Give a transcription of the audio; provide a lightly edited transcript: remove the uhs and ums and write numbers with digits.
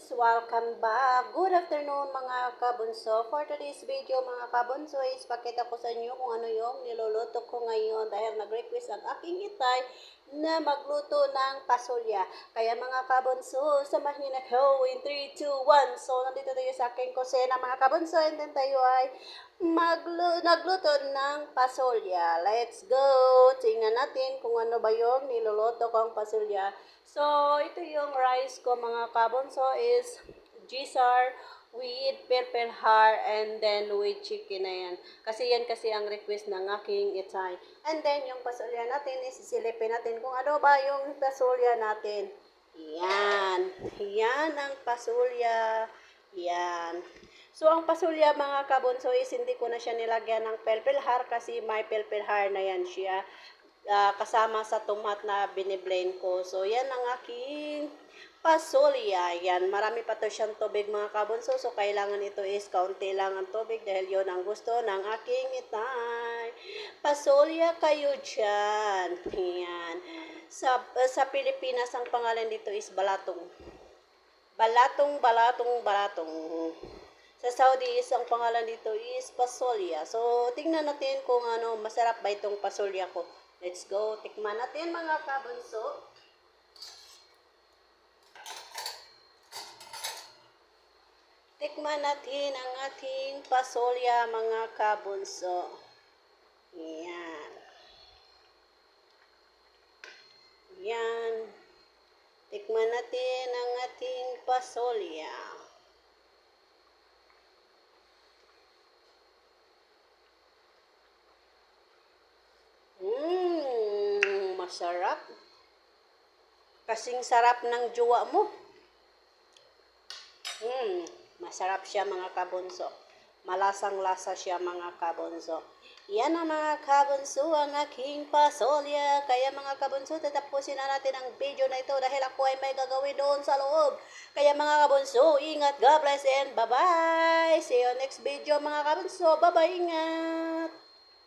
Welcome back. Good afternoon mga kabunso. For today's video mga kabunso is pakita ko sa inyo kung ano yung niluluto ko ngayon dahil nag-request ang aking itay na magluto ng pasulya. Kaya mga kabunso, samahin na ko in 3, 2, 1. So nandito tayo sa aking kusina mga kabunso and then tayo ay nagluto ng pasulya. Let's go! Tingnan natin kung ano ba yung niluluto kong pasulya. So, ito yung rice ko mga kabonso is gisar with purple heart and then with chicken na yan. Kasi yan kasi ang request ng aking itay. And then yung pasulya natin is sisilipin natin kung ano ba yung pasulya natin. Yan. Yan ang pasulya. Yan. So, ang pasulya mga kabonso is hindi ko na siya nilagyan ng purple heart kasi may purple heart na yan siya. Kasama sa tomat na biniblend ko. So, yan ang aking pasulya. Yan, marami pa to siyang tubig mga kabunso. So, kailangan ito is kaunti lang ang tubig dahil yon ang gusto ng aking itay. Pasulya kayo dyan. Yan. Sa Pilipinas, ang pangalan dito is balatong. Balatong. Sa Saudi is ang pangalan dito is pasulya. So, tingnan natin kung ano, masarap ba itong pasulya ko. Let's go. Tikman natin mga kabunso. Tikman natin ang ating pasulya mga kabunso. Yan. Yan. Tikman natin ang ating pasulya. Masarap. Kasing sarap ng jowa mo. Masarap siya mga kabunso. Malasang-lasa siya mga kabunso. Yan ang mga kabunso ang aking pasulya. Kaya mga kabunso, tatapusin na natin ang video na ito dahil ako ay may gagawin doon sa loob. Kaya mga kabunso, ingat, God bless and bye-bye. See you next video mga kabunso. Bye-bye, ingat.